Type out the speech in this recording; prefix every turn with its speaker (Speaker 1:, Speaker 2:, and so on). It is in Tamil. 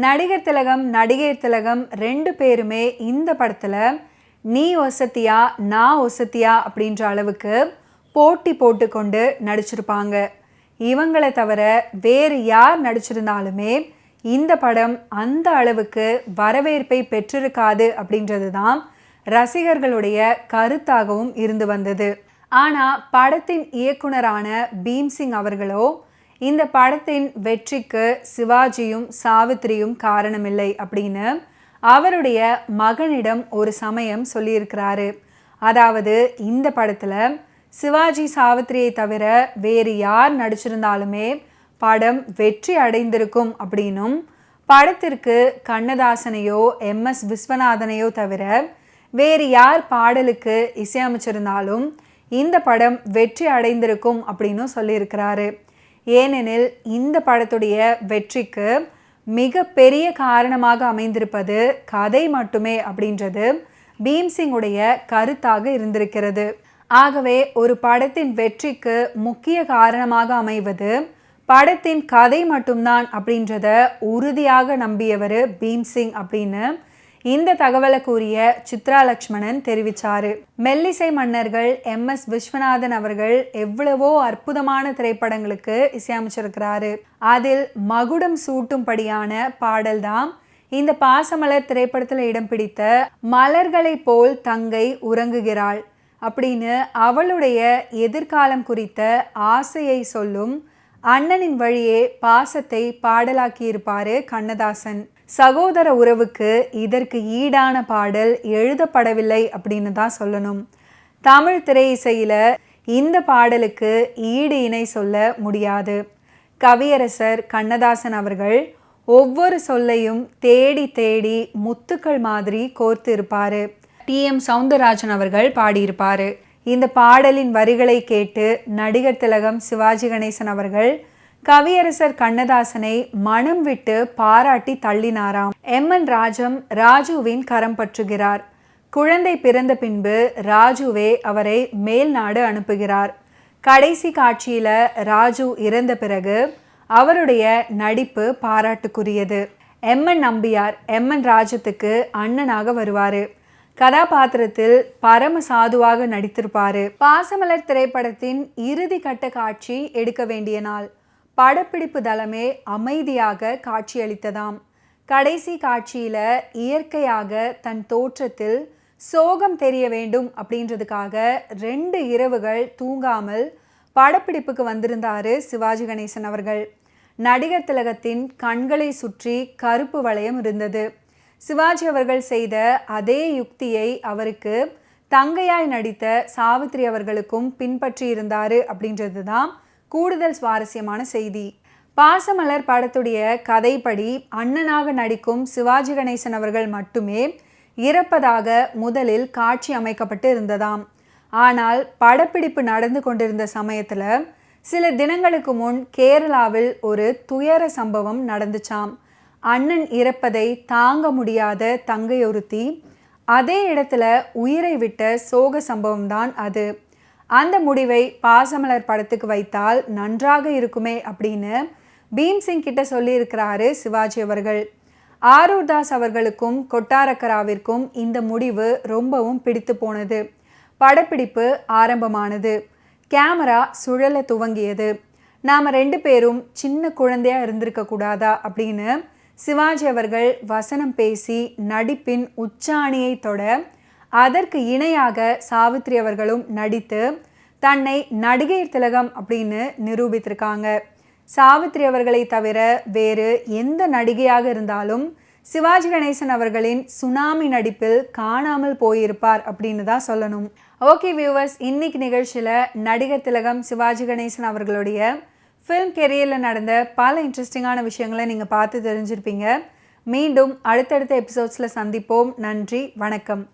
Speaker 1: நடிகர் திலகம் நடிகை திலகம் 2 பேருமே இந்த படத்தில் நீ ஒசத்தியா நான் ஒசத்தியா அப்படின்ற அளவுக்கு போட்டி போட்டுக்கொண்டு நடிச்சிருப்பாங்க. இவங்களை தவிர வேறு யார் நடிச்சிருந்தாலுமே இந்த படம் அந்த அளவுக்கு வரவேற்பை பெற்றிருக்காது அப்படின்றது தான் ரசிகர்களுடைய கருத்தாகவும் இருந்து வந்தது. ஆனால் படத்தின் இயக்குனரான பீம்சிங் அவர்களோ இந்த படத்தின் வெற்றிக்கு சிவாஜியும் சாவித்திரியும் காரணமில்லை அப்படின்னு அவருடைய மகனிடம் ஒரு சமயம் சொல்லியிருக்கிறாரு. அதாவது இந்த படத்தில் சிவாஜி சாவித்திரியை தவிர வேறு யார் நடிச்சிருந்தாலுமே படம் வெற்றி அடைந்திருக்கும் அப்படின்னும் படத்திற்கு கண்ணதாசனையோ எம்எஸ் விஸ்வநாதனையோ தவிர வேறு யார் பாடலுக்கு இசையமைச்சிருந்தாலும் இந்த படம் வெற்றி அடைந்திருக்கும் அப்படின்னு சொல்லியிருக்கிறாரு. ஏனெனில் இந்த படத்துடைய வெற்றிக்கு மிக பெரிய காரணமாக அமைந்திருப்பது கதை மட்டுமே அப்படின்றது பீம்சிங்குடைய கருத்தாக இருந்திருக்கிறது. ஆகவே ஒரு படத்தின் வெற்றிக்கு முக்கிய காரணமாக அமைவது படத்தின் கதை மட்டும்தான் அப்படின்றத உறுதியாக நம்பியவர் பீம்சிங் அப்படின்னு இந்த தகவலை கூறிய சித்ரா லக்ஷ்மணன் தெரிவித்தார். மெல்லிசை மன்னர்கள் எம்எஸ் விஸ்வநாதன் அவர்கள் எவ்வளவோ அற்புதமான திரைப்படங்களுக்கு இசையமைச்சிருக்கிறாரு. அதில் மகுடம் சூட்டும்படியான பாடல்தான் இந்த பாசமலர் திரைப்படத்தில் இடம் பிடித்த மலர்களை போல் தங்கை உறங்குகிறாள் அப்படின்னு அவளுடைய எதிர்காலம் குறித்த ஆசையை சொல்லும் அண்ணனின் வழியே பாசத்தை பாடலாக்கியிருப்பார் கண்ணதாசன். சகோதர உறவுக்கு இதற்கு ஈடான பாடல் எழுதப்படவில்லை அப்படின்னு தான் சொல்லணும். தமிழ் திரை இசையில் இந்த பாடலுக்கு ஈடு இணை சொல்ல முடியாது. கவியரசர் கண்ணதாசன் அவர்கள் ஒவ்வொரு சொல்லையும் தேடி தேடி முத்துக்கள் மாதிரி கோர்த்து இருப்பார். டி.எம். சௌந்தரராஜன் அவர்கள் பாடியிருப்பார். இந்த பாடலின் வரிகளை கேட்டு நடிகர் திலகம் சிவாஜி கணேசன் அவர்கள் கவியரசர் கண்ணதாசனை மனம் விட்டு பாராட்டி தள்ளினாராம். எம்.என். ராஜுவின் கரம் பற்றுகிறார். குழந்தை பிறந்த பின்பு ராஜுவே அவரை மேல்நாடு அனுப்புகிறார். கடைசி காட்சியில ராஜு இறந்த பிறகு அவருடைய நடிப்பு பாராட்டுக்குரியது. எம்.என். நம்பியார் எம்.என். ராஜத்துக்கு அண்ணனாக வருவார். கதாபாத்திரத்தில் பரம சாதுவாக நடித்திருப்பாரு. பாசமலர் திரைப்படத்தின் இறுதி கட்ட காட்சி எடுக்க வேண்டிய நாள். படப்பிடிப்பு தளமே அமைதியாக காட்சியளித்ததாம். கடைசி காட்சியில இயற்கையாக தன் தோற்றத்தில் சோகம் தெரிய வேண்டும் அப்படின்றதுக்காக 2 இரவுகள் தூங்காமல் படப்பிடிப்புக்கு வந்திருந்தாரு சிவாஜி கணேசன் அவர்கள். நடிகர் திலகத்தின் கண்களை சுற்றி கருப்பு வளையம் இருந்தது. சிவாஜி அவர்கள் செய்த அதே யுக்தியை அவருக்கு தங்கையாய் நடித்த சாவித்திரி அவர்களுக்கும் பின்பற்றி இருந்தாரு அப்படின்றது தான் கூடுதல் சுவாரஸ்யமான செய்தி. பாசமலர் படத்துடைய கதைப்படி அண்ணனாக நடிக்கும் சிவாஜி கணேசன் அவர்கள் மட்டுமே இறப்பதாக முதலில் காட்சி அமைக்கப்பட்டு இருந்ததாம். ஆனால் படப்பிடிப்பு நடந்து கொண்டிருந்த சமயத்தில் சில தினங்களுக்கு முன் கேரளாவில் ஒரு துயர சம்பவம் நடந்துச்சாம். அண்ணன் இறப்பதை தாங்க முடியாத தங்கை ஒருத்தி அதே இடத்துல உயிரை விட்ட சோக சம்பவம் தான் அது. அந்த முடிவை பாசமலர் படத்துக்கு வைத்தால் நன்றாக இருக்குமே அப்படின்னு பீம்சிங் கிட்ட சொல்லியிருக்கிறாரு சிவாஜி அவர்கள். ஆரூர் தாஸ் அவர்களுக்கும் கொட்டாரக்கராவிற்கும் இந்த முடிவு ரொம்பவும் பிடித்து போனது. படப்பிடிப்பு ஆரம்பமானது. கேமரா சுழல துவங்கியது. நாம் 2 பேரும் சின்ன குழந்தையா இருந்திருக்க கூடாதா அப்படின்னு சிவாஜி அவர்கள் வசனம் பேசி நடிப்பின் உச்சாணியை தொட அதற்கு இணையாக சாவித்திரி அவர்களும் நடித்து தன்னை நடிகர் திலகம் அப்படின்னு நிரூபித்திருக்காங்க. சாவித்திரி அவர்களை தவிர வேறு எந்த நடிகையாக இருந்தாலும் சிவாஜி கணேசன் அவர்களின் சுனாமி நடிப்பில் காணாமல் போயிருப்பார் அப்படின்னு தான் சொல்லணும். ஓகே வியூவர்ஸ், இன்னைக்கு நிகழ்ச்சியில் நடிகர் திலகம் சிவாஜி கணேசன் அவர்களுடைய ஃபில்ம் கெரியரில் நடந்த பல இன்ட்ரெஸ்டிங்கான விஷயங்களை நீங்கள் பார்த்து தெரிஞ்சிருப்பீங்க. மீண்டும் அடுத்தடுத்த எபிசோட்ஸில் சந்திப்போம். நன்றி, வணக்கம்.